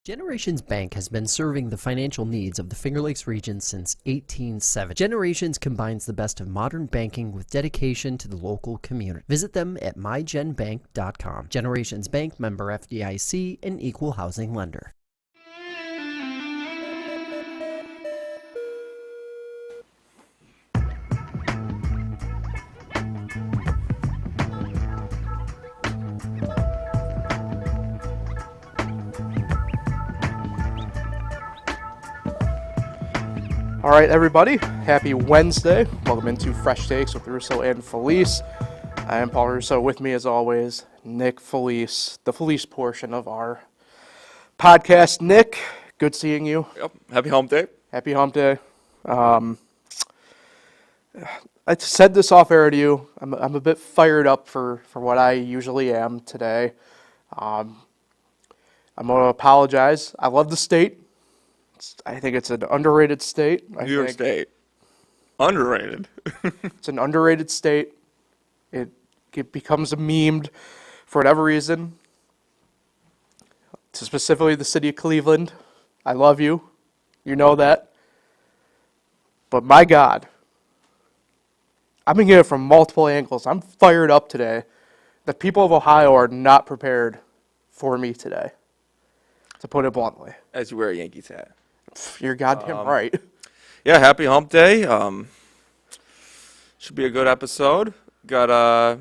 Generations Bank has been serving the financial needs of the Finger Lakes region since 1870. Generations combines the best of modern banking with dedication to the local community. Visit them at mygenbank.com. Generations Bank, member FDIC, and equal housing lender. All right, everybody. Happy Wednesday. Welcome into Fresh Takes with Russo and Felice. I am Paul Russo. With me, as always, Nick Felice, the Felice portion of our podcast. Nick, good seeing you. Yep. Happy Hump Day. Happy Hump Day. I said this off air to you. I'm a bit fired up for what I usually am today. I'm going to apologize. I love the state. I think it's an underrated state. New York State. Underrated. It's an underrated state. It becomes a memed for whatever reason. Specifically the city of Cleveland. I love you. You know that. But my God, I've been getting it from multiple angles. I'm fired up today. The people of Ohio are not prepared for me today, to put it bluntly. As you wear a Yankees hat. You're goddamn right. Yeah, happy Hump Day. Should be a good episode. Got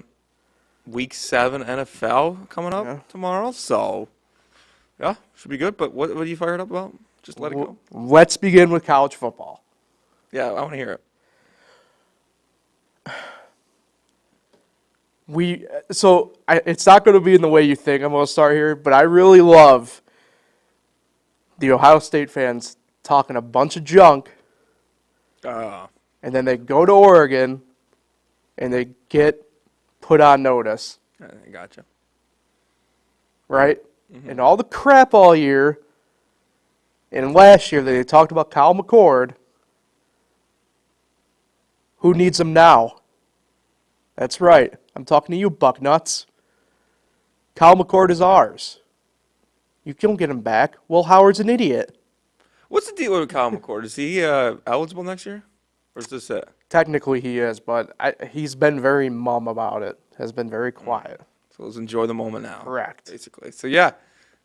Week 7 NFL coming up tomorrow. So, yeah, should be good. But what are you fired up about? Just let it go. Let's begin with college football. Yeah, I want to hear it. It's not going to be in the way you think I'm going to start here, but I really love the Ohio State fans talking a bunch of junk, and then they go to Oregon, and they get put on notice. I gotcha. Right? Mm-hmm. And all the crap all year, and last year they talked about Kyle McCord. Who needs him now? That's right. I'm talking to you, Bucknuts. Kyle McCord is ours. You don't get him back. Will Howard's an idiot. What's the deal with Kyle McCord? Is he eligible next year? Or is this it? Technically he is, but he's been very mum about it. Has been very quiet. So let's enjoy the moment now. Correct. Basically. So, yeah.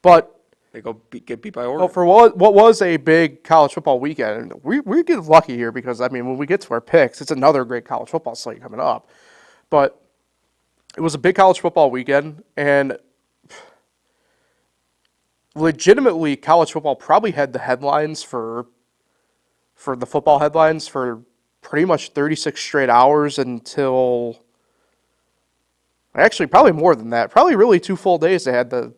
But they get beat by Oregon. Well, for what was a big college football weekend, we get lucky here because, I mean, when we get to our picks, it's another great college football slate coming up. But it was a big college football weekend, and legitimately, college football probably had the headlines for the football headlines for pretty much 36 straight hours until, actually probably more than that. Probably really 2 full days they had the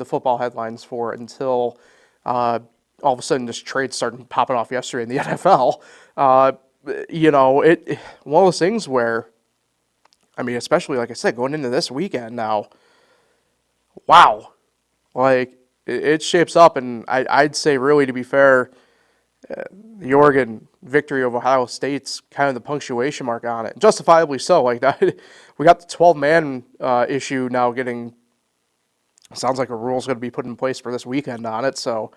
football headlines for until all of a sudden just trades started popping off yesterday in the NFL. One of those things where, I mean, especially like I said, going into this weekend now, wow, like it shapes up, and I'd say really, to be fair, the Oregon victory over Ohio State's kind of the punctuation mark on it, justifiably so. Like that, we got the 12-man issue now getting. Sounds like a rule's going to be put in place for this weekend on it. So,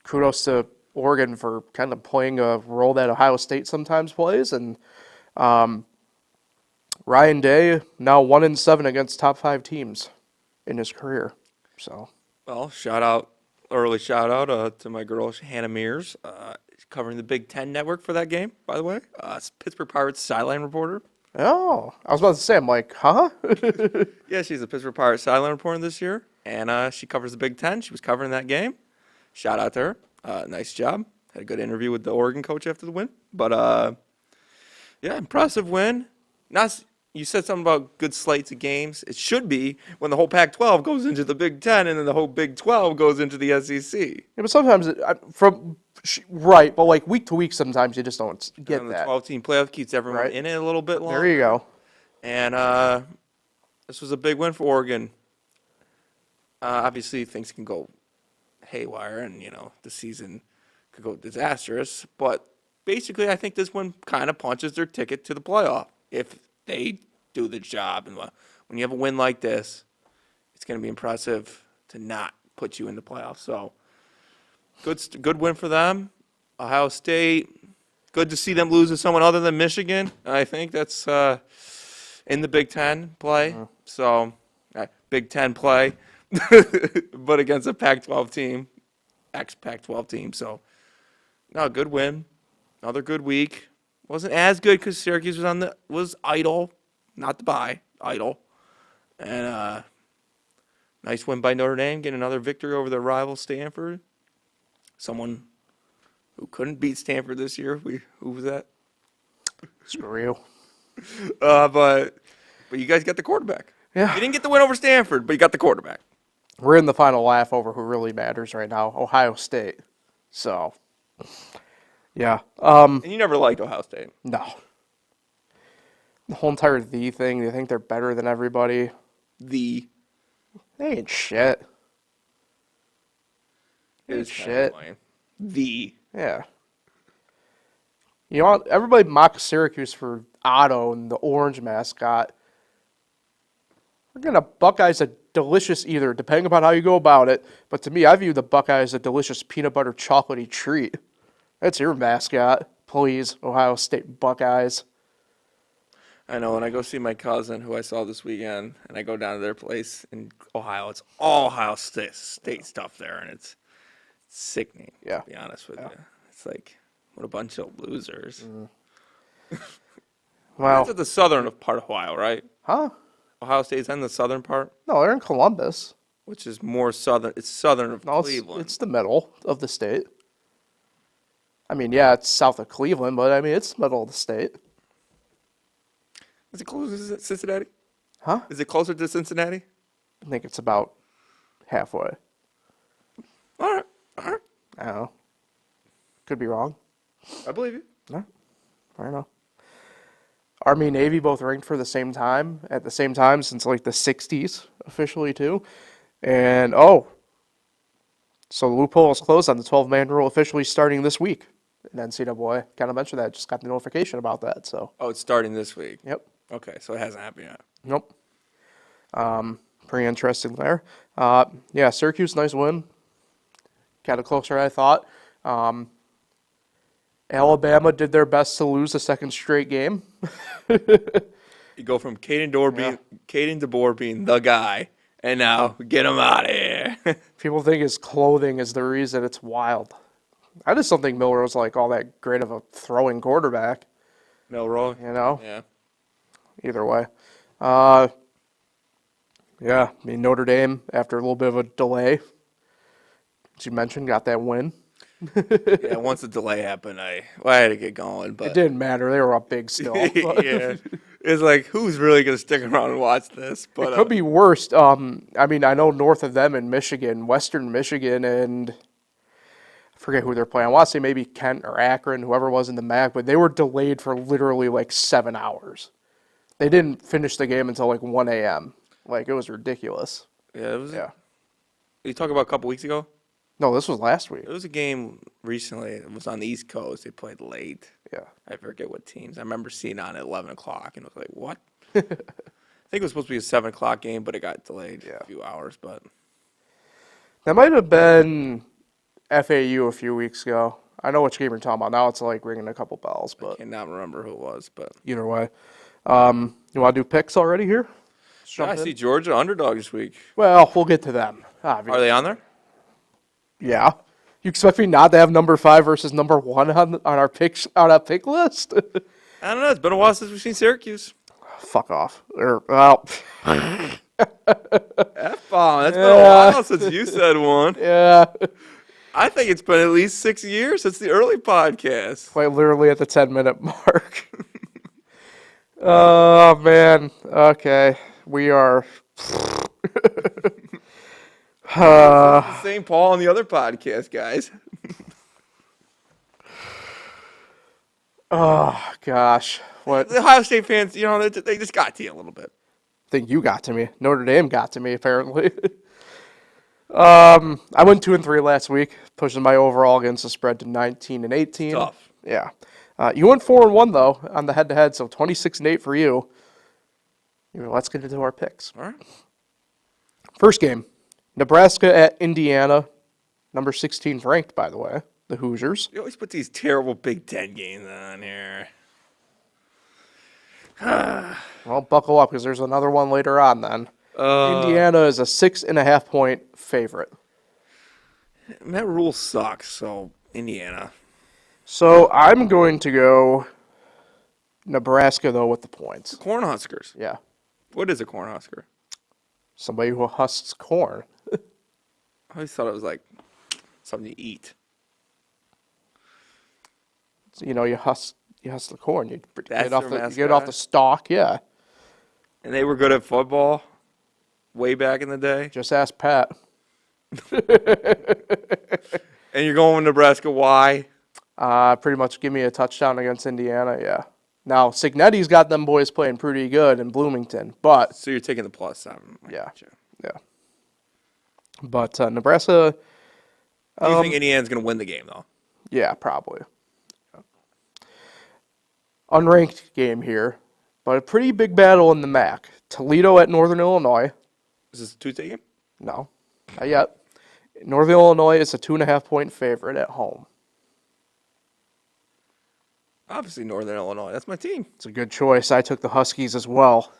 kudos to Oregon for kind of playing a role that Ohio State sometimes plays, and Ryan Day now 1-7 against top 5 teams in his career. So, well, early shout out to my girl Hannah Mears, covering the Big Ten Network for that game. By the way, Pittsburgh Pirates sideline reporter. Oh, I was about to say, I'm like, huh? Yeah, she's a Pittsburgh Pirates sideline reporter this year, and she covers the Big Ten. She was covering that game. Shout out to her. Nice job. Had a good interview with the Oregon coach after the win. But, yeah, impressive win. You said something about good slates of games. It should be when the whole Pac-12 goes into the Big Ten and then the whole Big 12 goes into the SEC. Yeah, but sometimes, right, but like week to week, sometimes you just don't get and that. The 12-team playoff keeps everyone in it a little bit longer. There you go. And this was a big win for Oregon. Obviously, things can go haywire, and the season could go disastrous. But basically, I think this one kind of punches their ticket to the playoff if they do the job. And when you have a win like this, it's going to be impressive to not put you in the playoffs. So good win for them. Ohio State, good to see them lose to someone other than Michigan. I think that's in the Big Ten play. So Big Ten play, but against a Pac-12 team, ex-Pac-12 team. So no, good win. Another good week. Wasn't as good because Syracuse was idle, not the bye, idle. And nice win by Notre Dame, getting another victory over their rival Stanford. Someone who couldn't beat Stanford this year. Who was that? Screw you. But you guys got the quarterback. Yeah. You didn't get the win over Stanford, but you got the quarterback. We're in the final laugh over who really matters right now, Ohio State. So, yeah. And you never liked Ohio State. No. The whole entire "the" thing, they think they're better than everybody. They They ain't shit. is shit. The. Yeah. You know, everybody mocks Syracuse for Otto and the orange mascot. We're going to Buckeyes a delicious either, depending upon how you go about it. But to me, I view the Buckeyes as a delicious peanut butter chocolatey treat. That's your mascot. Please, Ohio State Buckeyes. I know, when I go see my cousin, who I saw this weekend, and I go down to their place in Ohio, it's all Ohio State stuff there, and it's sickening, Yeah. to be honest with you. It's like, what a bunch of losers. Well, It's at the southern part of Ohio, right? huh? Ohio State's in the southern part, No, they're in Columbus. which is more southern. It's southern of No, Cleveland. it's the middle of the state. I mean, yeah, it's south of Cleveland, but I mean, it's the middle of the state. Is it closer to Cincinnati? Huh? Is it closer to Cincinnati? I think it's about halfway. All right. I don't know. Could be wrong. I believe you. No, I don't know. Army and Navy both ranked for the same time, at the same time since like the 60s, officially too. And, so the loophole is closed on the 12-man rule officially starting this week. And NCAA kind of mentioned that, just got the notification about that, so. Oh, it's starting this week. Yep. Okay, so it hasn't happened yet. Nope. Pretty interesting there. Yeah, Syracuse, nice win. Got it closer than I thought. Alabama did their best to lose a second straight game. You go from Caden DeBoer being the guy, and now get him out of here. People think his clothing is the reason. It's wild. I just don't think Miller was like all that great of a throwing quarterback. Milroy. You know? Yeah. Either way. Yeah, I mean, Notre Dame, after a little bit of a delay, as you mentioned, got that win. Yeah, once the delay happened, I had to get going. But It didn't matter. They were up big still. But yeah, it's like, who's really going to stick around and watch this? But it could be worse. I mean, I know north of them in Michigan, Western Michigan, and I forget who they're playing. I want to say maybe Kent or Akron, whoever was in the MAC, but they were delayed for literally like 7 hours. They didn't finish the game until like 1 a.m. Like, it was ridiculous. Yeah, it was. Yeah. You talk about a couple weeks ago? No, this was last week. It was a game recently. It was on the East Coast. They played late. Yeah. I forget what teams. I remember seeing it on at 11 o'clock, and I was like, what? I think it was supposed to be a 7 o'clock game, but it got delayed a few hours. But That might have been FAU a few weeks ago. I know which game you're talking about. Now it's like ringing a couple bells, I but cannot remember who it was. But either way. You want to do picks already here? yeah, I see Georgia underdog this week. Well, we'll get to them. Obviously. Are they on there? Yeah. You expect me not to have number 5 versus number 1 on our pick list? I don't know. It's been a while since we've seen Syracuse. Fuck off. Well, F-bomb. That's been a while since you said one. yeah. I think it's been at least 6 years since the early podcast. Quite literally at the 10-minute mark. Oh, man. Okay. We are... St. Paul on the other podcast, guys. Oh, gosh. What? The Ohio State fans, they just got to you a little bit. I think you got to me. Notre Dame got to me, apparently. I went 2-3 last week, pushing my overall against the spread to 19 and 18. Tough. Yeah. You went 4-1 though on the head-to-head, so 26-8 for you. Let's get into our picks. All right. First game, Nebraska at Indiana. Number 16 ranked, by the way, the Hoosiers. You always put these terrible Big Ten games on here. Well, buckle up because there's another one later on then. Indiana is a 6.5 point favorite. That rule sucks, so Indiana. So I'm going to go Nebraska, though, with the points. Cornhuskers. Yeah. What is a Cornhusker? Somebody who husks corn. I always thought it was like something you eat. You know, you husk the corn. You That's get their you get it off the mascot? stalk, yeah. And they were good at football way back in the day. Just ask Pat. And you're going with Nebraska. Why? Pretty much give me a touchdown against Indiana, yeah. Now, Signetti's got them boys playing pretty good in Bloomington, but, So you're taking the +7. I yeah, gotcha. yeah. But Nebraska, Do you think Indiana's going to win the game, though? yeah, probably. Unranked game here, but a pretty big battle in the MAC. Toledo at Northern Illinois. Is this a Tuesday game? No, not yet. Northern Illinois is a 2.5 point favorite at home. Obviously, Northern Illinois. That's my team. It's a good choice. I took the Huskies as well.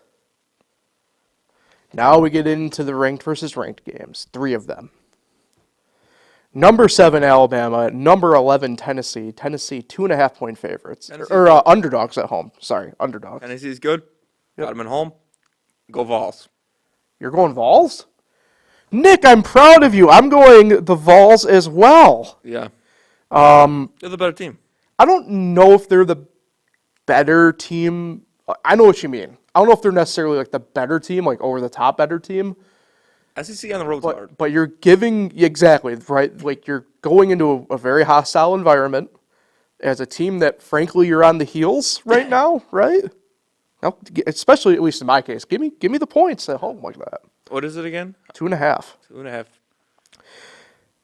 Now we get into the ranked versus ranked games. 3 of them. Number 7, Alabama. Number 11, Tennessee. Tennessee, 2.5 point favorites. Tennessee. Or underdogs at home. Sorry, underdogs. Tennessee's good. Got them at home. Go Vols. You're going Vols? Nick, I'm proud of you. I'm going the Vols as well. Yeah. They're the better team. I don't know if they're the better team. I know what you mean. I don't know if they're necessarily like the better team, like over the top better team. SEC on the road's hard. But you're giving, exactly, right? Like you're going into a very hostile environment as a team that, frankly, you're on the heels right now, right? Now, especially, at least in my case, give me the points at home like that. What is it again? 2.5. 2.5.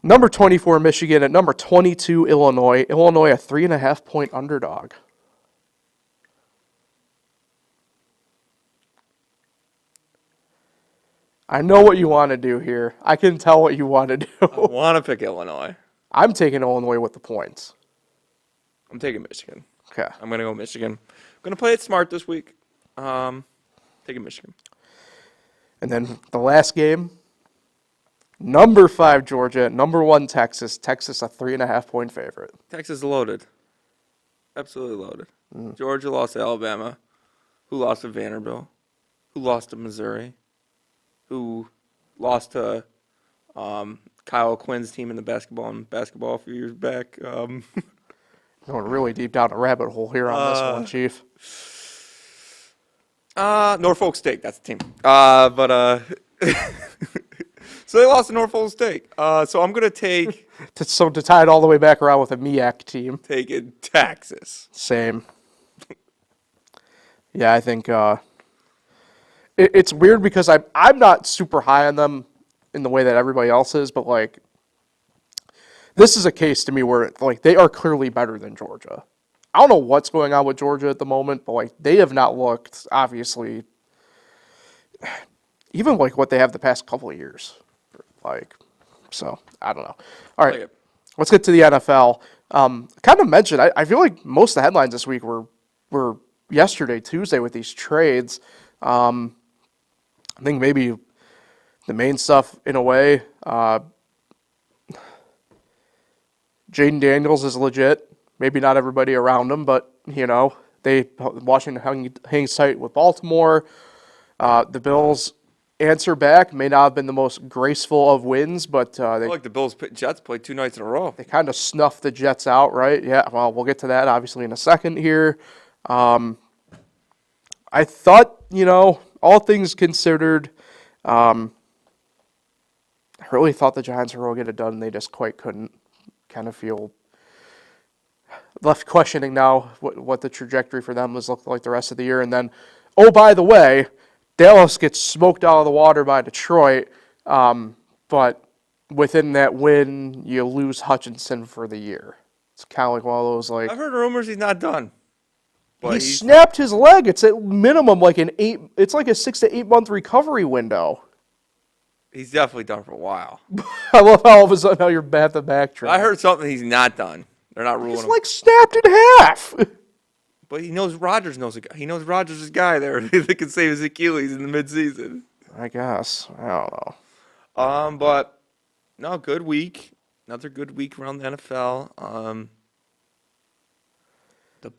Number 24, Michigan. At number 22, Illinois. Illinois, a 3.5 point underdog. I know what you want to do here. I can tell what you want to I do. want to pick Illinois. I'm taking Illinois with the points. I'm taking Michigan. Okay. I'm going to go Michigan. I'm going to play it smart this week. Taking Michigan. And then the last game, number 5, Georgia. Number 1, Texas. Texas, a 3.5 point favorite. Texas is loaded. Absolutely loaded. Georgia lost to Alabama. Who lost to Vanderbilt? Who lost to Missouri? Who lost to Kyle Quinn's team in the basketball a few years back? Going really deep down a rabbit hole here on this one, Chief. Norfolk State, that's the team. So they lost to Norfolk State. So I'm gonna take So to tie it all the way back around with a MEAC team. taking Texas. Same. Yeah, I think it's weird because I'm not super high on them in the way that everybody else is, but like this is a case to me where like they are clearly better than Georgia. I don't know what's going on with Georgia at the moment, but like they have not looked obviously even like what they have the past couple of years. Like so, I don't know. All right. Like it. Let's get to the NFL. Kind of mentioned, I feel like most of the headlines this week were yesterday, Tuesday, with these trades. I think maybe the main stuff, in a way, Jaden Daniels is legit. Maybe not everybody around him, but, you know, Washington hangs tight with Baltimore. The Bills' answer back may not have been the most graceful of wins, but I feel like the Jets played 2 nights in a row. they kind of snuffed the Jets out, right? Yeah, well, we'll get to that obviously in a second here. I thought, you know, all things considered, I really thought the Giants were going to get it done, and they just quite couldn't. Kind of feel left questioning now what the trajectory for them was look like the rest of the year. And then, oh, by the way, Dallas gets smoked out of the water by Detroit, but within that win, you lose Hutchinson for the year. It's kind of like one of those like I've heard rumors he's not done. But he snapped his leg. It's at minimum like it's like a 6 to 8 month recovery window. He's definitely done for a while. I love how all of a sudden now you're back to backtrack. I heard something he's not done. They're not ruling He's him. like snapped in half. But he knows Rodgers knows a guy. He knows Rodgers' is guy there that can save his Achilles in the midseason. I guess. I don't know. But no, good week. Another good week around the NFL. The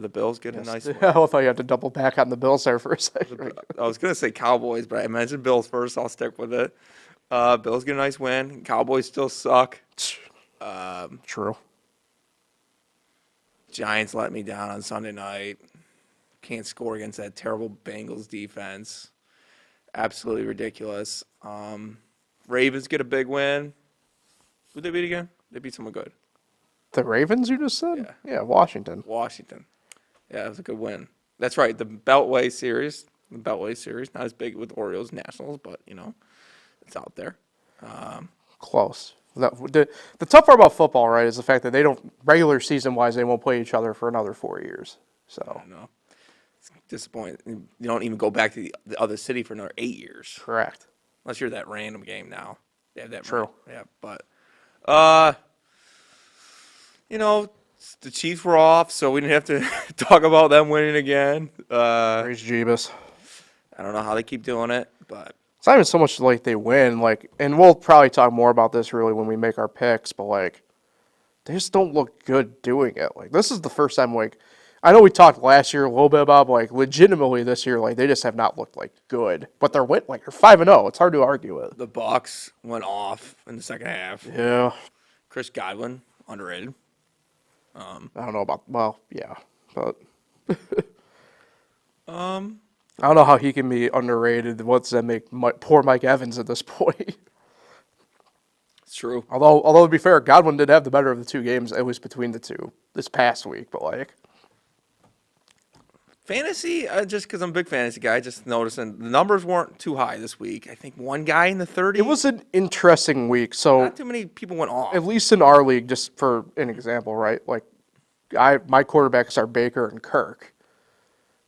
Bills get a nice one. I thought you had to double back on the Bills there for a second. I was gonna say Cowboys, but I mentioned Bills first. I'll stick with it. Bills get a nice win. Cowboys still suck. True. Giants let me down on Sunday night. Can't score against that terrible Bengals defense. Absolutely ridiculous. Ravens get a big win. Who'd they beat again? They beat someone good. The Ravens, you just said? Yeah. Washington. Yeah, it was a good win. That's right. The Beltway series. Not as big with Orioles Nationals, but, it's out there. Close. The tough part about football, right, is the fact that they don't, regular season-wise, they won't play each other for another 4 years. So. I don't know. It's disappointing. You don't even go back to the other city for another 8 years. Correct. Unless you're that random game now. Yeah, that True. Yeah, but the Chiefs were off, so we didn't have to talk about them winning again. Praise Jeebus. I don't know how they keep doing it, but It's not even so much like they win, and we'll probably talk more about this really when we make our picks, but they just don't look good doing it. This is the first time, I know we talked last year a little bit about, legitimately this year, they just have not looked good. But they're they're 5-0. It's hard to argue with. the Bucks went off in the second half. Yeah. Chris Godwin, underrated. I don't know about, yeah, but I don't know how he can be underrated. What's that make poor Mike Evans at this point? It's true. Although to be fair, Godwin did have the better of the two games, at least between the two this past week. But Fantasy, just because I'm a big fantasy guy, just noticing the numbers weren't too high this week. I think one guy in the 30s. it was an interesting week. So Not too many people went off. at least in our league, just for an example, right? My quarterbacks are Baker and Kirk.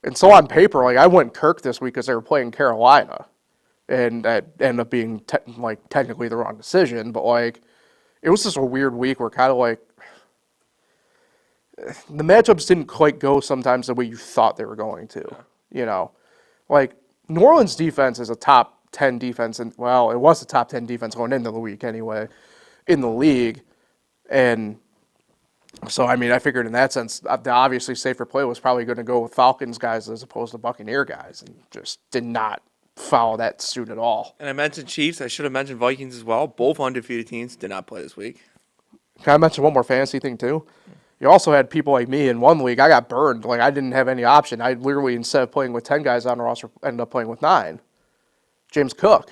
And so on paper, I went Kirk this week because they were playing Carolina. And that ended up being technically the wrong decision. But it was just a weird week where kind of the matchups didn't quite go sometimes the way you thought they were going to. New Orleans defense is a top 10 defense. It was a top 10 defense going into the week anyway in the league. And so, I figured in that sense, the obviously safer play was probably going to go with Falcons guys as opposed to Buccaneer guys, and just did not follow that suit at all. And I mentioned Chiefs. I should have mentioned Vikings as well. Both undefeated teams did not play this week. Can I mention one more fantasy thing, too? You also had people like me in one league. I got burned. I didn't have any option. I literally, instead of playing with 10 guys on the roster, ended up playing with 9. James Cook.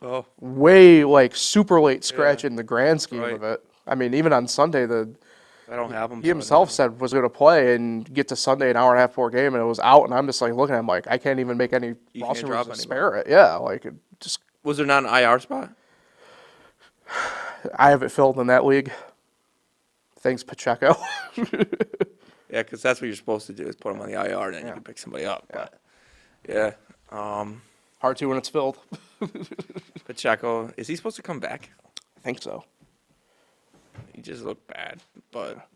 Oh. Way, super late scratch in the grand scheme Right. of it. Even on Sunday, I don't have him. he himself said was going to play and get to Sunday an hour and a half before game, and it was out. And I'm just looking at him I can't even make any You roster can't drop moves to anybody. spare it. Yeah, it just Was there not an IR spot? I have it filled in that league. Thanks, Pacheco. Yeah, because that's what you're supposed to do is put him on the IR, and then you can pick somebody up. But yeah, Hard to when it's filled. Pacheco, is he supposed to come back? I think so. He just looked bad, but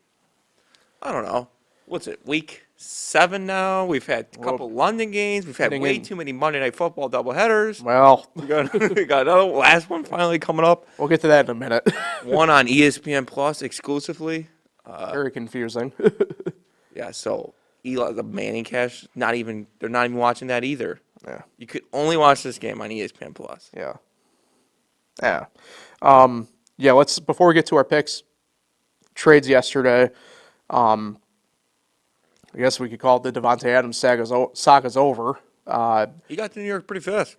I don't know. What's it? Week 7 now. We've had a couple London games. We've had Getting way in. too many Monday Night Football doubleheaders. Well, We got another last one finally coming up. we'll get to that in a minute. One on ESPN Plus exclusively. Very confusing. Yeah, so Eli, the Manning cash, they're not even watching that either. Yeah. You could only watch this game on ESPN Plus. Yeah. Yeah. Let's, before we get to our picks, trades yesterday. I guess we could call it the Devontae Adams saga's over. He got to New York pretty fast.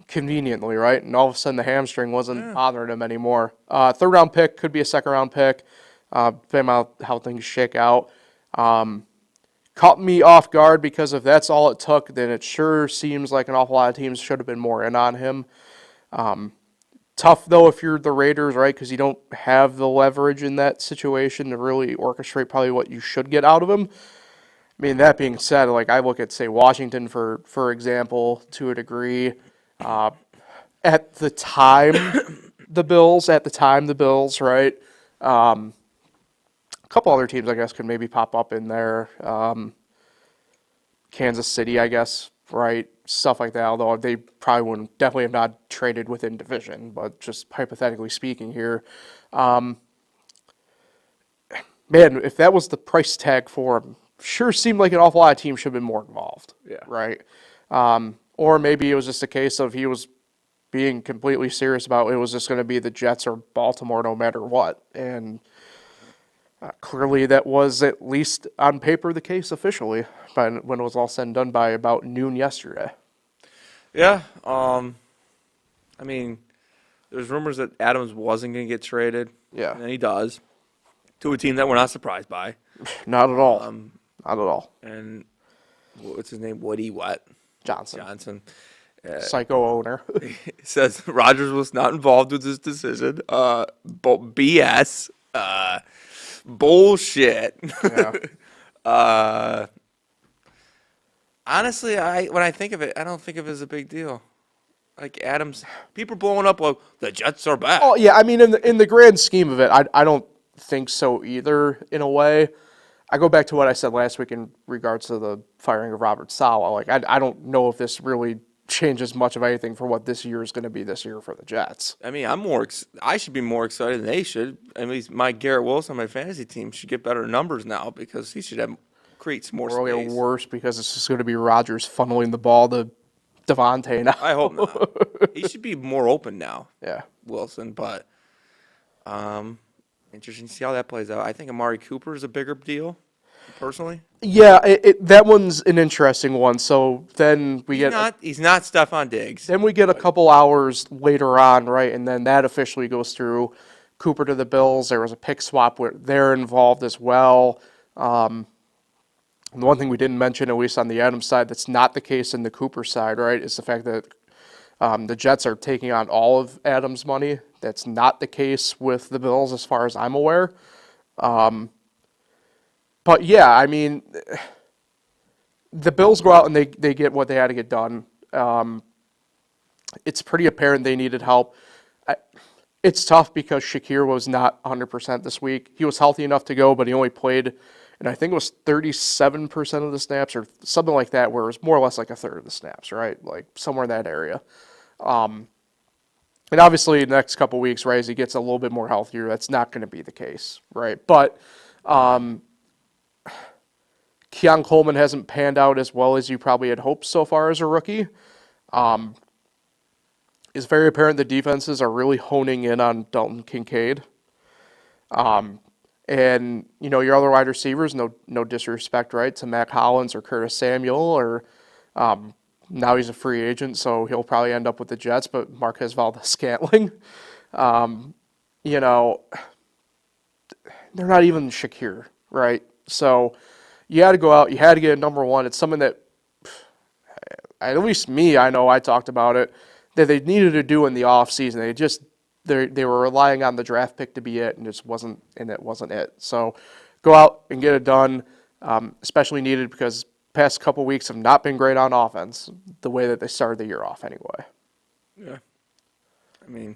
Conveniently, right? And all of a sudden the hamstring wasn't bothering him anymore. Third round pick, could be a second round pick, depending on how things shake out. Caught me off guard because if that's all it took, then it sure seems like an awful lot of teams should have been more in on him. Tough, though, if you're the Raiders, right? Because you don't have the leverage in that situation to really orchestrate probably what you should get out of him. That being said, I look at, say, Washington, for example, to a degree. at the time, the Bills, right? A couple other teams, I guess, could maybe pop up in there. Kansas City, I guess, right? Stuff like that, although they probably wouldn't, definitely have not traded within division, but just hypothetically speaking here. Man, if that was the price tag for him, sure seemed like an awful lot of teams should have been more involved. Yeah. Right? Or maybe it was just a case of he was being completely serious about it was just going to be the Jets or Baltimore no matter what. And clearly that was at least on paper the case officially when it was all said and done by about noon yesterday. Yeah. I mean, there's rumors that Adams wasn't going to get traded. Yeah. And then he does. To a team that we're not surprised by. Not at all. Not at all. And what's his name? Woody what? Johnson. Psycho owner. Says Rodgers was not involved with this decision. BS. Bullshit. Yeah. Honestly, when I think of it, I don't think of it as a big deal. Like Adams, people blowing up like the Jets are back. Oh yeah, I mean in the grand scheme of it, I don't think so either. In a way, I go back to what I said last week in regards to the firing of Robert Saleh. Like I don't know if this really changes much of anything for what this year is going to be this year for the Jets. I mean, I should be more excited than they should. I mean, my Garrett Wilson, my fantasy team, should get better numbers now because he should create some more Or space. worse because it's just going to be Rodgers funneling the ball to Devontae now. I hope not. He should be more open now. Yeah. Wilson, but interesting to see how that plays out. I think Amari Cooper is a bigger deal, personally. Yeah, that one's an interesting one. So then he's not Stephon Diggs. Then we get a couple hours later on, right, and then that officially goes through. Cooper to the Bills. There was a pick swap where they're involved as well. The one thing we didn't mention, at least on the Adams side, that's not the case in the Cooper side, right, is the fact that the Jets are taking on all of Adams' money. That's not the case with the Bills as far as I'm aware. But yeah, I mean, the Bills go out and they get what they had to get done. It's pretty apparent they needed help. It's tough because Shakir was not 100% this week. He was healthy enough to go, but he only played, and I think it was 37% of the snaps or something like that, where it was more or less like a third of the snaps, right? Like somewhere in that area. And obviously, the next couple weeks, right, as he gets a little bit more healthier, that's not going to be the case, right? But Keon Coleman hasn't panned out as well as you probably had hoped so far as a rookie. It's very apparent the defenses are really honing in on Dalton Kincaid. And, you know, your other wide receivers, no disrespect, right, to Mac Hollins or Curtis Samuel, or now he's a free agent, so he'll probably end up with the Jets, but Marquez Valdes-Scantling, you know, they're not even Shakir, right? So you had to go out, you had to get a number one. It's something that, at least me, I know I talked about it, that they needed to do in the offseason. They were relying on the draft pick to be it, and it wasn't it. So go out and get it done, especially needed because past couple weeks have not been great on offense, the way that they started the year off anyway. Yeah. I mean,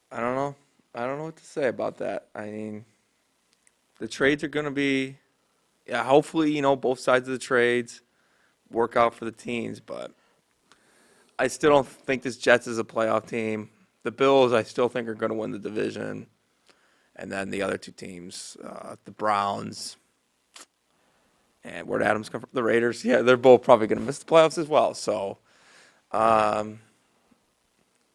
I don't know what to say about that. I mean, the trades are going to be, yeah, hopefully, you know, both sides of the trades work out for the teams, but I still don't think this Jets is a playoff team. The Bills, I still think, are going to win the division. And then the other two teams, the Browns, and where'd Adams come from? The Raiders. Yeah, they're both probably going to miss the playoffs as well. So, I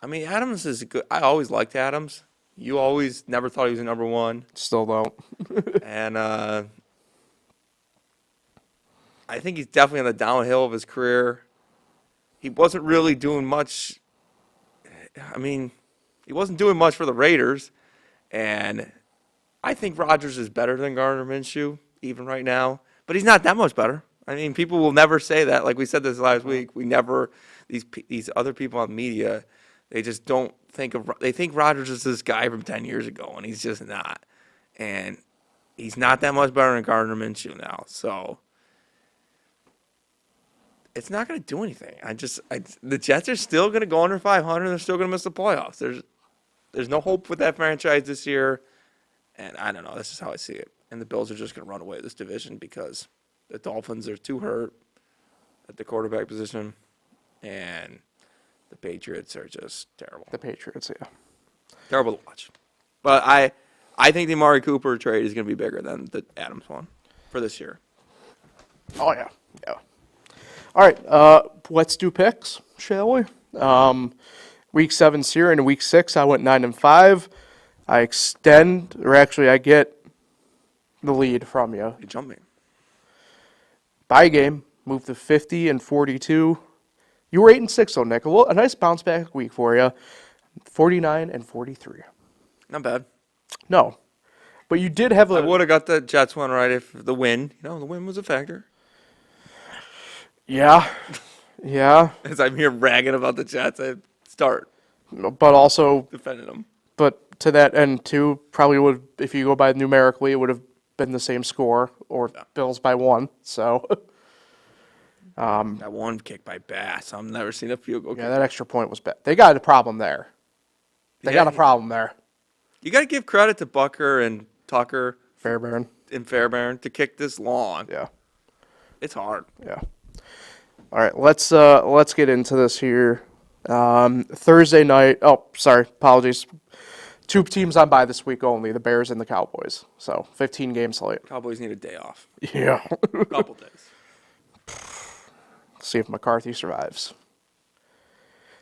mean, Adams is good. I always liked Adams. You always never thought he was a number one. Still don't. And I think he's definitely on the downhill of his career. He wasn't really doing much. I mean, he wasn't doing much for the Raiders. And I think Rodgers is better than Gardner Minshew, even right now. But he's not that much better. I mean, people will never say that. Like we said this last week, these other people on media, they just don't they think Rodgers is this guy from 10 years ago, and he's just not. And he's not that much better than Gardner Minshew now. So it's not going to do anything. The Jets are still going to go under 500. They're still going to miss the playoffs. There's no hope with that franchise this year. And I don't know. This is how I see it. And the Bills are just going to run away with this division because the Dolphins are too hurt at the quarterback position. And the Patriots are just terrible. The Patriots, yeah. Terrible to watch. But I think the Amari Cooper trade is going to be bigger than the Adams one for this year. Oh, yeah. Yeah. All right. Let's do picks, shall we? Week 7's here. In week 6, I went 9-5. I extend, or actually, I get the lead from you. You jump me. By game, moved to 50-42. You were 8-6 though, Nick. A nice bounce back week for you. 49-43. Not bad. No, but you did have I would have got the Jets one right if the win. The win was a factor. Yeah. As I'm here bragging about the Jets, I start But also, defending them. but to that end too, probably would, if you go by numerically, it would have been the same score, or Bills by 1. So. That one kick by Bass. I've never seen a field goal kick. Yeah, that extra point was bad. They got a problem there. They got a problem there. You got to give credit to Bucker and Tucker Fairbairn. and Fairbairn to kick this long. Yeah. It's hard. Yeah. All right, let's get into this here. Thursday night. Oh, sorry, apologies. 2 teams on bye this week only: the Bears and the Cowboys. So 15 game slate. Cowboys need a day off. Yeah. A couple days. See if McCarthy survives.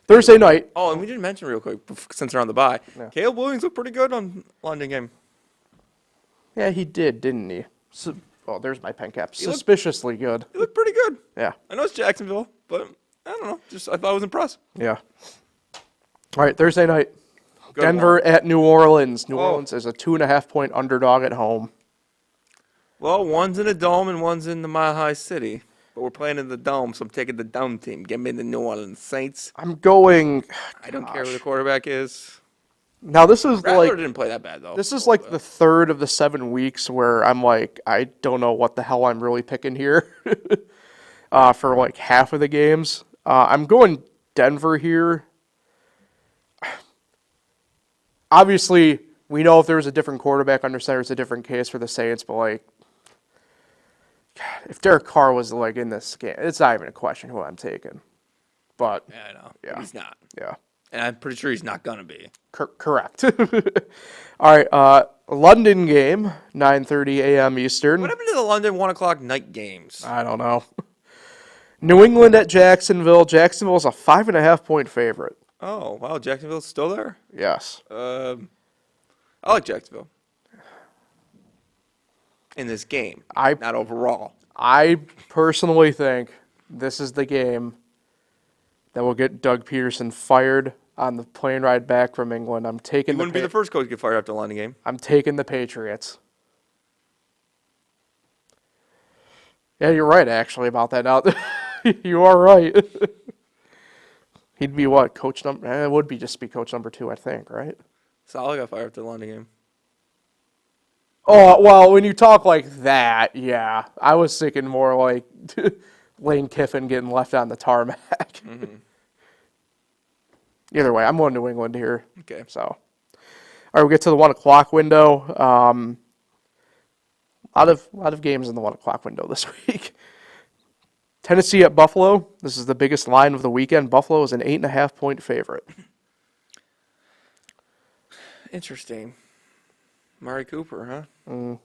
Thursday night. Oh, and we didn't mention real quick since they're on the bye. Yeah. Caleb Williams looked pretty good on London game. Yeah, he did, didn't he? So, there's my pen cap. Suspiciously good. He looked pretty good. Yeah. I know it's Jacksonville, but I don't know. I thought it was impressive. Yeah. All right, Thursday night. Good Denver one. at New Orleans. New Orleans is a 2.5-point underdog at home. Well, one's in a dome and one's in the Mile High City. But we're playing in the dome, so I'm taking the dome team. Get me the New Orleans Saints. I'm going. I don't care who the quarterback is. Now this is Rattler didn't play that bad though. This is like the 3rd of the 7 weeks where I'm like, I don't know what the hell I'm really picking here. For like half of the games, I'm going Denver here. Obviously, we know if there was a different quarterback under center, it's a different case for the Saints. But like, if Derek Carr was like in this game, it's not even a question who I'm taking. But Yeah, I know. Yeah. He's not. yeah. And I'm pretty sure he's not going to be. Correct. All right, London game, 9:30 a.m. Eastern. What happened to the London 1 o'clock night games? I don't know. New England at Jacksonville. Jacksonville's a 5.5-point favorite. Oh, wow. Jacksonville's still there? Yes. I like Jacksonville. In this game. Not overall. I personally think this is the game that will get Doug Peterson fired on the plane ride back from England. I'm taking. He wouldn't be the first coach to get fired after the London game. I'm taking the Patriots. Yeah, you're right, actually, about that. Now, you are right. He'd be what, coach number? It would be just be coach number 2, I think, right? Saleh got fired after the London game. Oh, well, when you talk like that, yeah. I was thinking more like Lane Kiffin getting left on the tarmac. Mm-hmm. Either way, I'm going New England here. Okay. So, all right, we get to the 1 o'clock window. A lot of games in the 1 o'clock window this week. Tennessee at Buffalo. This is the biggest line of the weekend. Buffalo is an 8.5-point favorite. Interesting. Mari Cooper, huh?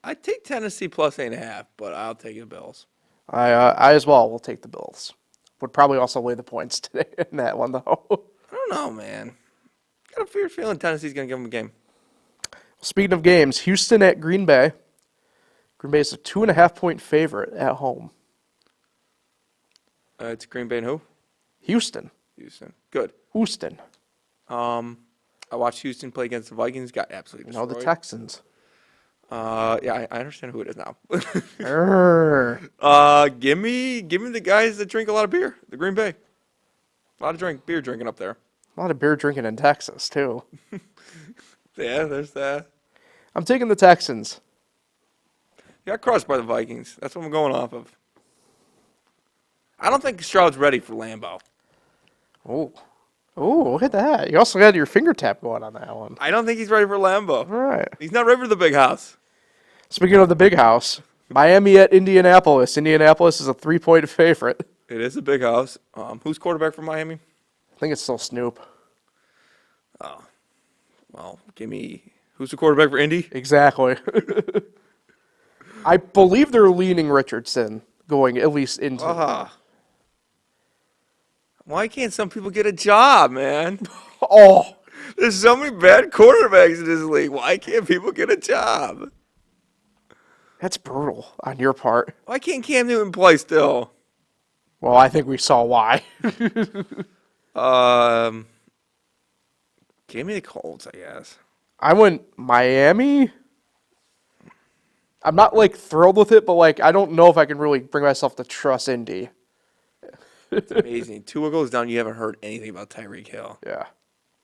I'd take Tennessee plus 8.5, but I'll take the Bills. I as well will take the Bills. Would probably also lay the points today in that one, though. I don't know, man. Got a weird feeling Tennessee's going to give them a game. Speaking of games, Houston at Green Bay. Green Bay is a 2.5-point favorite at home. It's Green Bay and who? Houston. Good. Houston. I watched Houston play against the Vikings. Got absolutely No, destroyed. the Texans. Yeah, I understand who it is now. Err. Give me the guys that drink a lot of beer. The Green Bay. A lot of beer drinking up there. A lot of beer drinking in Texas, too. Yeah, there's that. I'm taking the Texans. Got crushed by the Vikings. That's what I'm going off of. I don't think Stroud's ready for Lambeau. Oh, look at that! You also got your finger tap going on that one. I don't think he's ready for Lambeau. All right. He's not ready for the big house. Speaking of the big house, Miami at Indianapolis. Indianapolis is a 3-point favorite. It is a big house. Who's quarterback for Miami? I think it's still Snoop. Oh, well, give me who's the quarterback for Indy? Exactly. I believe they're leaning Richardson going at least into. Why can't some people get a job, man? Oh, There's so many bad quarterbacks in this league. Why can't people get a job? that's brutal on your part. Why can't Cam Newton play still? Well, I think we saw why. Give me the Colts, I guess. I went Miami. I'm not like thrilled with it, but like I don't know if I can really bring myself to trust Indy. It's amazing. Tua goes down, you haven't heard anything about Tyreek Hill. Yeah,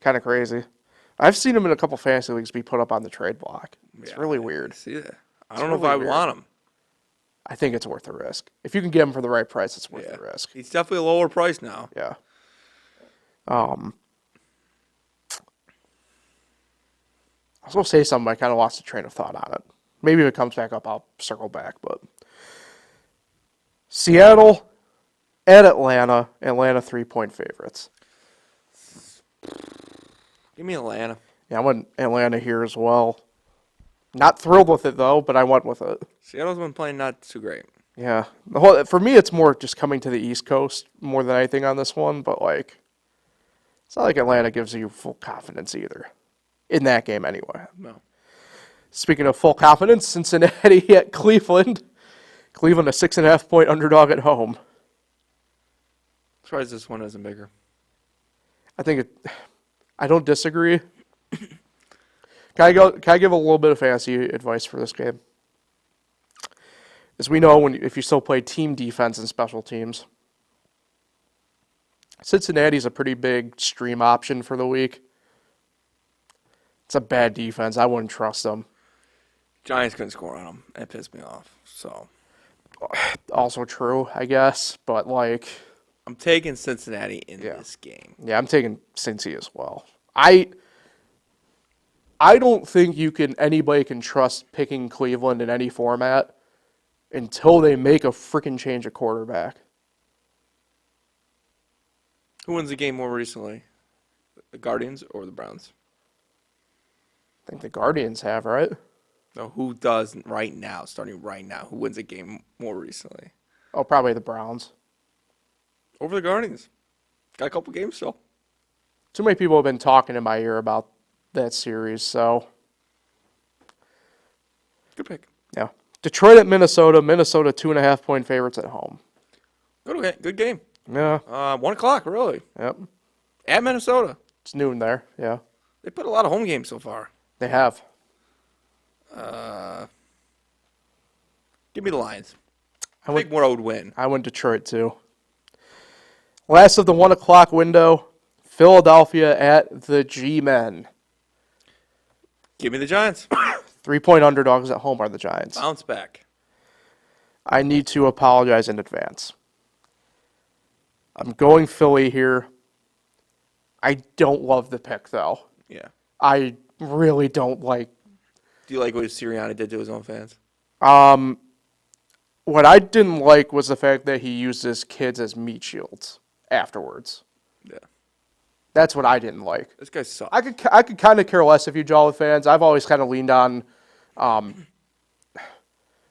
kind of crazy. I've seen him in a couple fantasy leagues be put up on the trade block. It's really weird. See that? I don't know if I would want him. I think it's worth the risk. If you can get him for the right price, it's worth the risk. He's definitely a lower price now. Yeah. I was going to say something, but I kind of lost the train of thought on it. Maybe if it comes back up, I'll circle back. But Seattle at Atlanta. Atlanta 3-point favorites. Give me Atlanta. Yeah, I went Atlanta here as well. Not thrilled with it, though, but I went with it. Seattle's been playing not too great. Yeah. For me, it's more just coming to the East Coast more than anything on this one. But, like, it's not like Atlanta gives you full confidence either. In that game, anyway. No. Speaking of full confidence, Cincinnati at Cleveland. Cleveland a 6.5-point underdog at home. Surprised this one isn't bigger. I don't disagree. Can I give a little bit of fantasy advice for this game? As we know, if you still play team defense and special teams, Cincinnati's a pretty big stream option for the week. It's a bad defense. I wouldn't trust them. Giants couldn't score on them. It pissed me off. So Also true, I guess. But, like, I'm taking Cincinnati in this game. yeah, I'm taking Cincy as well. I don't think anybody can trust picking Cleveland in any format until they make a freaking change of quarterback. Who wins the game more recently? The Guardians or the Browns? I think the Guardians have, right? No, who does right now, starting right now? Who wins the game more recently? Oh, probably the Browns. Over the Guardians. Got a couple games still. Too many people have been talking in my ear about that series, so. Good pick. Yeah. Detroit at Minnesota. Minnesota 2.5-point favorites at home. Good game. Yeah. 1 o'clock, really. Yep. At Minnesota. It's noon there. Yeah. They put a lot of home games so far. They have. Give me the Lions. I think more would win. I went Detroit too. Last of the 1 o'clock window, Philadelphia at the G-Men. Give me the Giants. 3-point underdogs at home are the Giants. Bounce back. I need to apologize in advance. I'm going Philly here. I don't love the pick, though. Yeah. I really don't like. Do you like what Sirianni did to his own fans? What I didn't like was the fact that he used his kids as meat shields afterwards. Yeah. That's what I didn't like. This guy sucks. I could kind of care less if you jaw with fans. I've always kind of leaned on.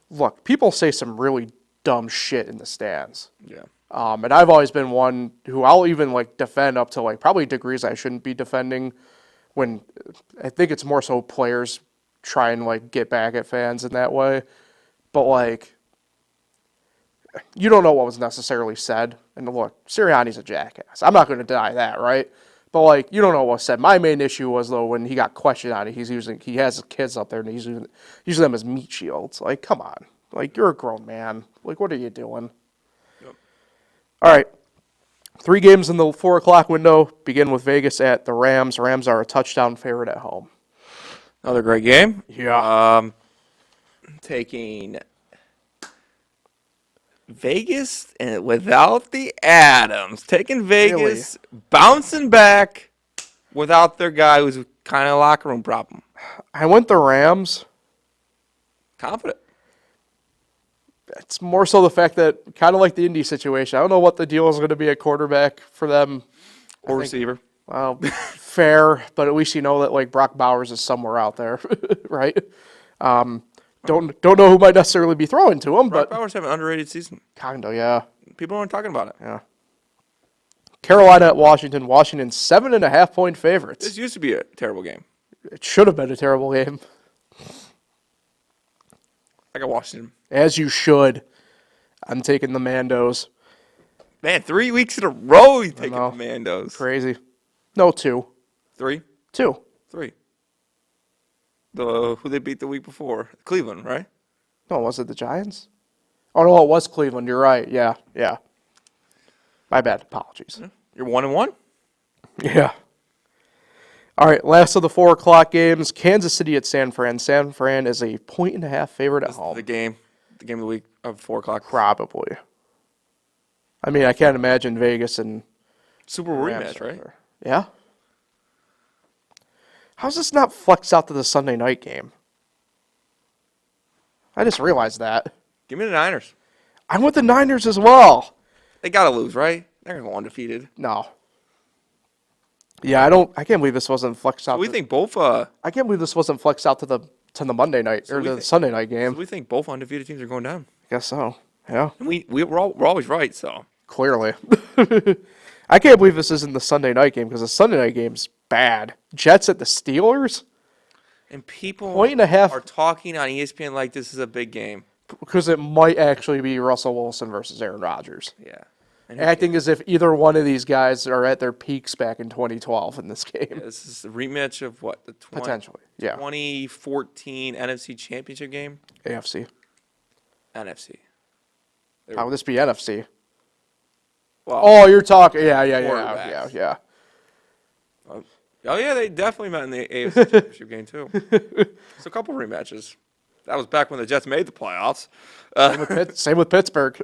Look, people say some really dumb shit in the stands. Yeah. And I've always been one who I'll even like defend up to like probably degrees I shouldn't be defending. When I think it's more so players try and like get back at fans in that way, but like you don't know what was necessarily said. And look, Sirianni's a jackass. I'm not going to deny that, right? But like you don't know what was said. My main issue was though when he got questioned on it. He has his kids up there and he's using them as meat shields. Like come on, like you're a grown man. Like what are you doing? Yep. All right. 3 games in the 4 o'clock window. Begin with Vegas at the Rams. Rams are a touchdown favorite at home. Another great game. Yeah. Taking Vegas and without the Adams. Taking Vegas, bouncing back without their guy who's kind of a locker room problem. I went the Rams. Confident. It's more so the fact that, kind of like the Indy situation, I don't know what the deal is going to be at quarterback for them. Or receiver. Well, fair, but at least you know that like Brock Bowers is somewhere out there, right? Don't know who might necessarily be throwing to him, Brock but Bowers have an underrated season. kind of, yeah. People aren't talking about it. Yeah. Carolina at Washington. Washington 7.5-point favorites. This used to be a terrible game. It should have been a terrible game, I got Washington. as you should. I'm taking the Mandos. Man, 3 weeks in a row he's taking know. Commandos. Crazy. No, 2. 3? 2. 3. Who they beat the week before? Cleveland, right? No, was it the Giants? Oh no, it was Cleveland. You're right. Yeah. My bad. Apologies. You're 1-1? Yeah. All right, last of the 4 o'clock games. Kansas City at San Fran. San Fran is a 1.5 favorite at home. The game of the week of 4 o'clock. Probably. I mean, I can't imagine Vegas and Super Bowl Rams rematch, right? are- Yeah. How's this not flexed out to the Sunday night game? I just realized that. Give me the Niners. I'm with the Niners as well. They gotta lose, right? They're gonna go undefeated. No. Yeah, I can't believe this wasn't flexed out. So we think both. I I can't believe this wasn't flexed out to the Monday night or we the think- Sunday night game. we think both undefeated teams are going down, I guess so. Yeah, and we're always right. So clearly. I can't believe this isn't the Sunday night game because the Sunday night game's bad. Jets at the Steelers? and people 1.5 are talking on ESPN like this is a big game. because it might actually be Russell Wilson versus Aaron Rodgers. Yeah. And Acting as if either one of these guys are at their peaks back in 2012 in this game. this is the rematch of what the Potentially, yeah. 2014 NFC Championship game. AFC. NFC. How would this be NFC? Well, Oh, you're talking. Yeah. Quarterbacks. Oh yeah, they definitely met in the AFC Championship game too. It's a couple rematches. That was back when the Jets made the playoffs. Same with Pittsburgh.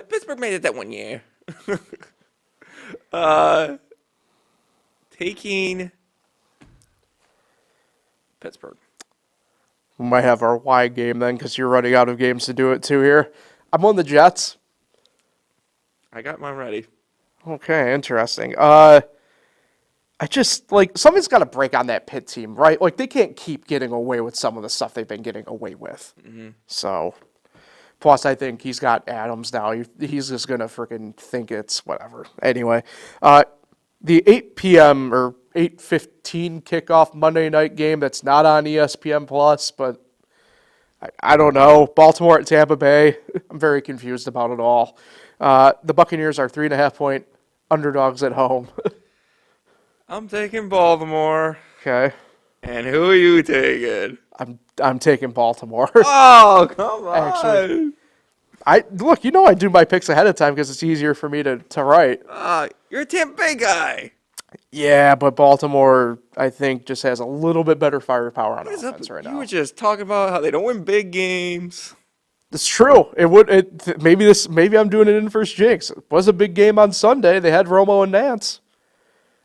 Pittsburgh made it that one year. Taking Pittsburgh. We might have our wide game then because you're running out of games to do it too here. I'm on the Jets. I got mine ready. Okay, interesting. I just, like, something's got to break on that Pitt team, right? Like, they can't keep getting away with some of the stuff they've been getting away with. Mm-hmm. So, plus, I think he's got Adams now. He's just going to freaking think it's whatever. Anyway, the 8 p.m. or 8:15 kickoff Monday night game that's not on ESPN Plus, but I don't know. Baltimore at Tampa Bay. I'm very confused about it all. The Buccaneers are 3.5-point underdogs at home. I'm taking Baltimore. Okay. And who are you taking? I'm taking Baltimore. Oh, come on. Actually, I do my picks ahead of time because it's easier for me to write. You're a Tampa Bay guy. Yeah, but Baltimore, I think, just has a little bit better firepower on offense right You now. were just talking about how they don't win big games. It's true. Maybe I'm doing it in first jinx. It was a big game on Sunday. They had Romo and Nance,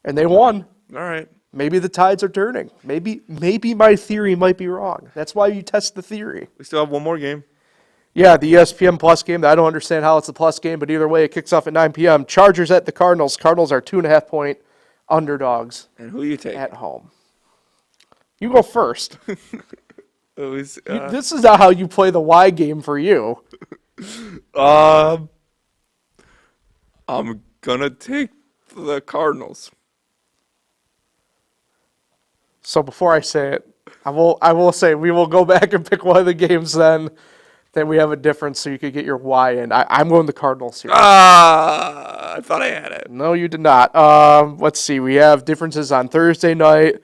and they won. All right. Maybe the tides are turning. Maybe my theory might be wrong. That's why you test the theory. We still have one more game. Yeah, the ESPN Plus game. I don't understand how it's a plus game, but either way, it kicks off at 9 p.m. Chargers at the Cardinals. Cardinals are 2.5-point underdogs And who are you taking? at home. You go first. This This is not how you play the Y game for you. I'm gonna take the Cardinals. So before I say it, I will say we will go back and pick one of the games then we have a difference so you could get your Y in. I'm going the Cardinals here. I thought I had it. No, you did not. Let's see. We have differences on Thursday night,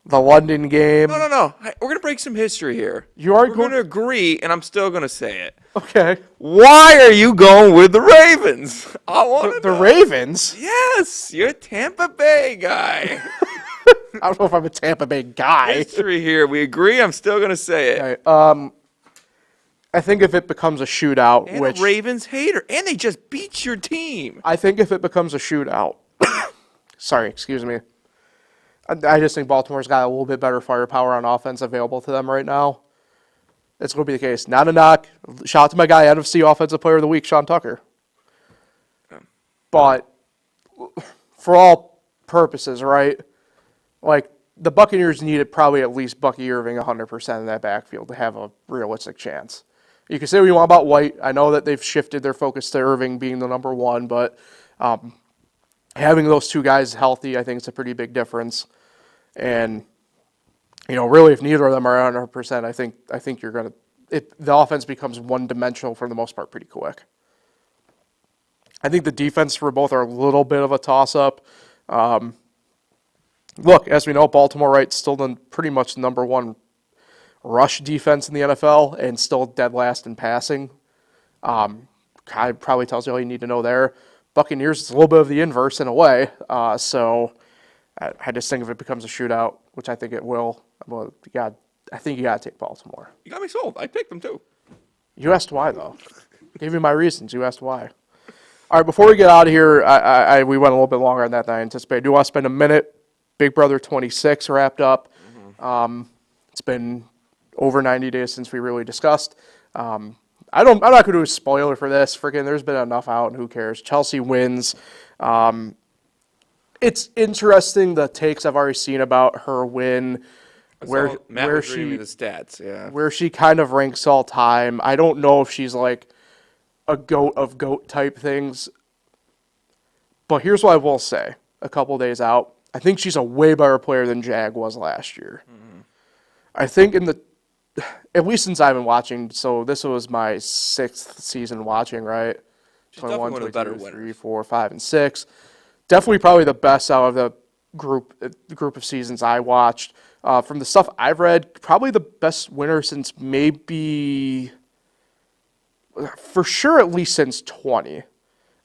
the London game. No. We're gonna break some history here. You are We're gonna agree, and I'm still gonna say it. Okay. Why are you going with the Ravens? I want The Ravens? Yes, you're a Tampa Bay guy. I don't know if I'm a Tampa Bay guy. History here. We agree. I'm still gonna say it. Okay, I think if it becomes a shootout, And which a Ravens hater. And they just beat your team. I think if it becomes a shootout, sorry, excuse me. I just think Baltimore's got a little bit better firepower on offense available to them right now. It's going to be the case. Not a knock. Shout out to my guy, NFC Offensive Player of the Week, Sean Tucker. But for all purposes, right? Like, the Buccaneers needed probably at least Bucky Irving 100% in that backfield to have a realistic chance. You can say what you want about White. I know that they've shifted their focus to Irving being the number one, but having those two guys healthy, I think it's a pretty big difference. And, really, if neither of them are 100%, I think you're going to – the offense becomes one-dimensional for the most part pretty quick. I think the defense for both are a little bit of a toss-up. Look, as we know, Baltimore, right, still pretty much the number one rush defense in the NFL and still dead last in passing. Probably tells you all you need to know there. Buccaneers is a little bit of the inverse in a way. So I just think if it becomes a shootout, which I think it will, I think you got to take Baltimore. You got me sold. I picked them too. You asked why, though. I gave you my reasons. You asked why. All right, before we get out of here, we went a little bit longer on that than I anticipated. I do want to spend a minute. Big Brother 26 wrapped up. It's been over 90 days since we really discussed. I'm not going to do a spoiler for this. Freaking, there's been enough out, and who cares? Chelsea wins. It's interesting the takes I've already seen about her win, where she the stats, yeah, where she kind of ranks all time. I don't know if she's like a GOAT of GOAT type things, but here's what I will say: a couple days out, I think she's a way better player than Jag was last year. I think at least since I've been watching, so this was my 6th season watching, right? She's definitely one of the better winners. 3, 4, 5, and 6. Definitely probably the best out of the group of seasons I watched. From the stuff I've read, probably the best winner since maybe, for sure, at least since 20.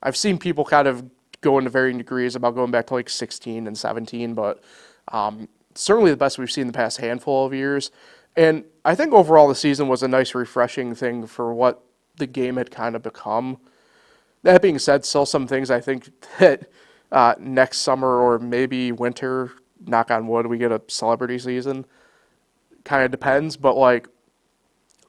I've seen people kind of go into varying degrees about going back to like 16 and 17, but certainly the best we've seen the past handful of years. And I think overall the season was a nice, refreshing thing for what the game had kind of become. That being said, still some things I think that next summer or maybe winter, knock on wood, we get a celebrity season. Kind of depends, but like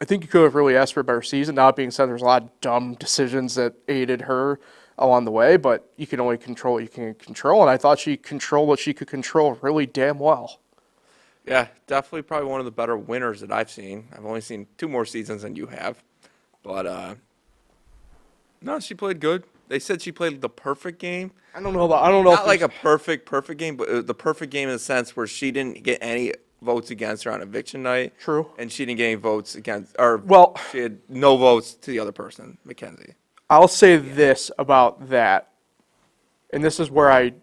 I think you could have really asked for a better season. Now, that being said, there's a lot of dumb decisions that aided her along the way, but you can only control what you can control, and I thought she controlled what she could control really damn well. Yeah, definitely probably one of the better winners that I've seen. I've only seen 2 more seasons than you have. But, no, she played good. They said she played the perfect game. I don't know if Not like a perfect game, but the perfect game in the sense where she didn't get any votes against her on eviction night. True. And she didn't get any votes against, she had no votes to the other person, Mackenzie. I'll say this about that, and this is where I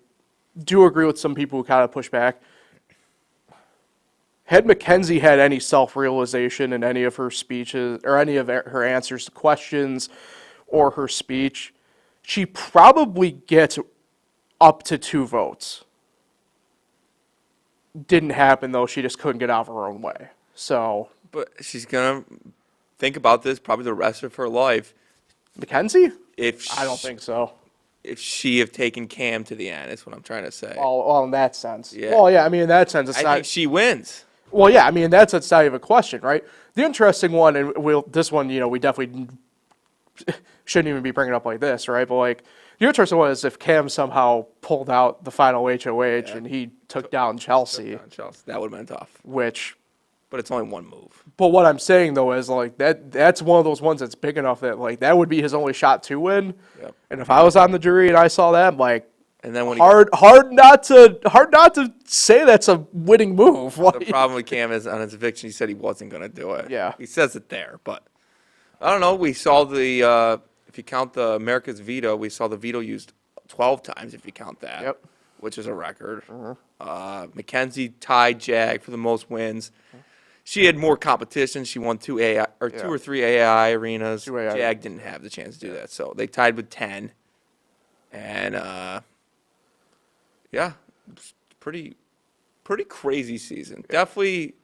do agree with some people who kind of push back. Had Mackenzie had any self-realization in any of her speeches or any of her answers to questions or her speech, she probably gets up to 2 votes. Didn't happen, though. She just couldn't get out of her own way. So, but she's going to think about this probably the rest of her life. Mackenzie? I don't think so. If she have taken Cam to the end, is what I'm trying to say. Well, in that sense. Yeah. Well, yeah, I mean, in that sense, I think she wins. Well, yeah, I mean, in that sense, it's not even a question, right? The interesting one, and this one, we definitely shouldn't even be bringing it up like this, right? But, like, the interesting one is if Cam somehow pulled out the final HOH and he took down Chelsea. That would have been tough. But it's only one move. But what I'm saying, though, is, like, that's one of those ones that's big enough that, like, that would be his only shot to win. Yep. And if I was on the jury and I saw that, I'm like, and then when hard not to say that's a winning move. The problem with Cam is on his eviction, he said he wasn't going to do it. Yeah. He says it there, but I don't know. We saw if you count the America's veto, we saw the veto used 12 times if you count that. Yep. Which is a record. Mackenzie tied Jag for the most wins. She had more competition. She won 2 or 3 AI arenas. Jag didn't have the chance to do that, so they tied with 10. And pretty crazy season. Definitely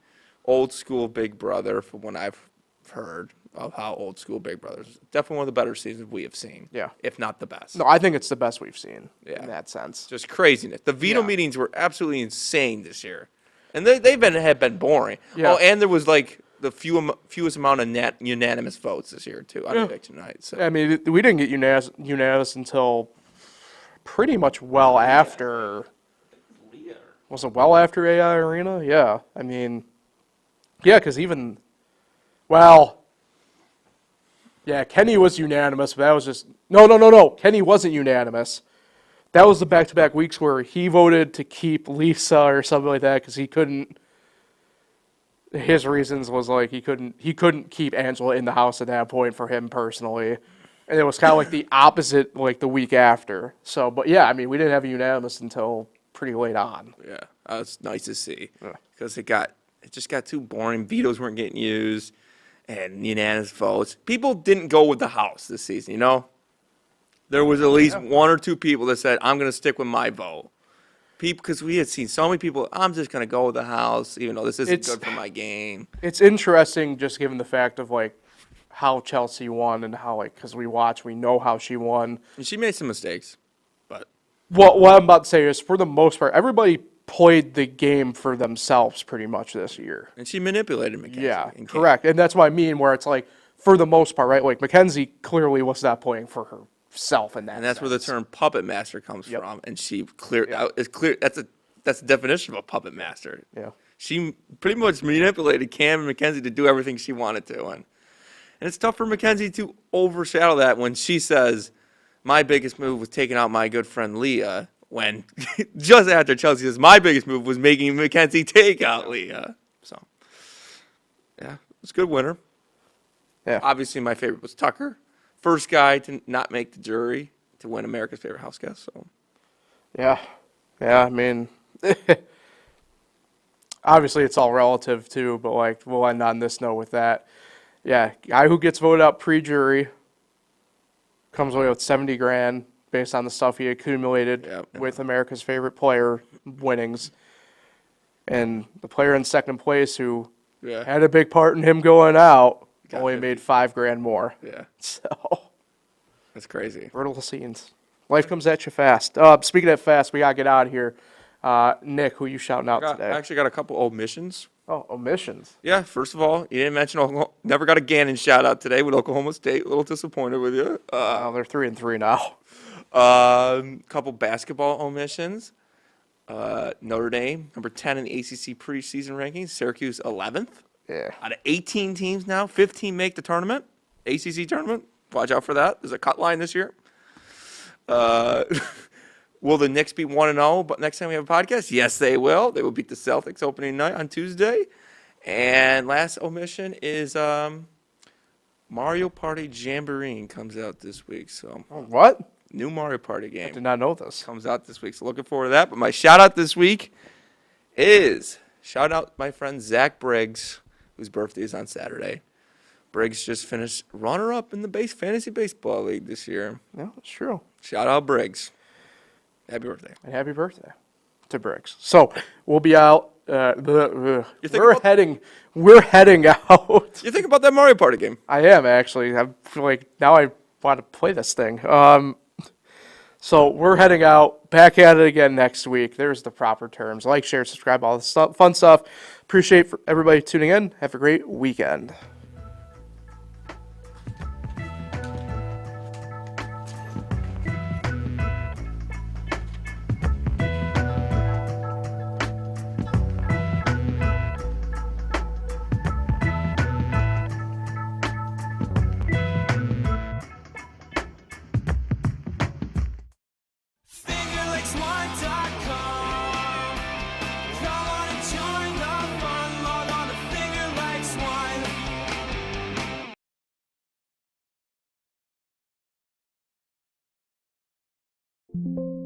old school Big Brother from what I've heard. of how old school Big Brothers. Definitely one of the better seasons we have seen. Yeah. If not the best. No, I think it's the best we've seen in that sense. Just craziness. The veto meetings were absolutely insane this year. And have been boring. Yeah. Oh, and there was like the fewest amount of unanimous votes this year too on election night. So I mean, we didn't get unanimous until pretty much well after. Was it well after AI Arena? Yeah. I mean, yeah, because Kenny was unanimous, but that was just no. Kenny wasn't unanimous. That was the back-to-back weeks where he voted to keep Lisa or something like that because he couldn't. His reasons was like he couldn't keep Angela in the house at that point for him personally, and it was kind of like the opposite like the week after. So, but yeah, I mean, we didn't have a unanimous until pretty late on. yeah, it's nice to see because it just got too boring. Vetoes weren't getting used, and unanimous votes. People didn't go with the house this season, you know. There was at least one or two people that said, I'm going to stick with my vote. Because we had seen so many people, I'm just going to go with the house, even though this isn't good for my game. It's interesting just given the fact of, like, how Chelsea won and how, like, because we know how she won. And she made some mistakes, but... What I'm about to say is, for the most part, everybody played the game for themselves pretty much this year. And she manipulated Mackenzie. Yeah, correct. And that's what I mean, where it's like, for the most part, right? Like, Mackenzie clearly was not playing for herself in that And that's where the term puppet master comes from. And she it's clear that's the definition of a puppet master. Yeah. She pretty much manipulated Cam and Mackenzie to do everything she wanted to. And it's tough for Mackenzie to overshadow that when she says, my biggest move was taking out my good friend Leah, when just after Chelsea says, my biggest move was making Mackenzie take out Leah. So, yeah, it was a good winner. Yeah. Obviously, my favorite was Tucker. First guy to not make the jury to win America's Favorite House Guest. So, yeah, I mean, obviously it's all relative too, but like we'll end on this note with that. Yeah, guy who gets voted out pre-jury comes away with $70,000 based on the stuff he accumulated with America's Favorite Player winnings, and the player in second place who had a big part in him going out. Only made $5,000 more. Yeah. So that's crazy. Brutal scenes. Life comes at you fast. Speaking of fast, we gotta get out of here. Nick, who you shouting out today? I actually got a couple omissions. Oh, omissions. Yeah. First of all, you didn't mention Oklahoma. Never got a Gannon shout out today with Oklahoma State. A little disappointed with you. They're 3-3 now. Couple basketball omissions. Notre Dame, number 10 in the ACC preseason rankings. Syracuse, 11th. Yeah. Out of 18 teams now, 15 make the tournament, ACC tournament. Watch out for that. There's a cut line this year. Will the Knicks be 1-0 but next time we have a podcast? Yes, they will. They will beat the Celtics opening night on Tuesday. And last omission is Mario Party Jamboree comes out this week. So What? new Mario Party game. I did not know this. Comes out this week. So looking forward to that. But my shout out this week is shout out my friend Zach Briggs, whose birthday is on Saturday. Briggs just finished runner-up in the fantasy baseball league this year. Yeah, it's true. Shout out Briggs. Happy birthday. And happy birthday to Briggs. So we'll be out. We're heading out. You think about that Mario Party game? I am actually. I'm like now I want to play this thing. So we're heading out. Back at it again next week. There's the proper terms. Like, share, subscribe, all the fun stuff. Appreciate everybody tuning in. Have a great weekend. Fingerlakes1.com.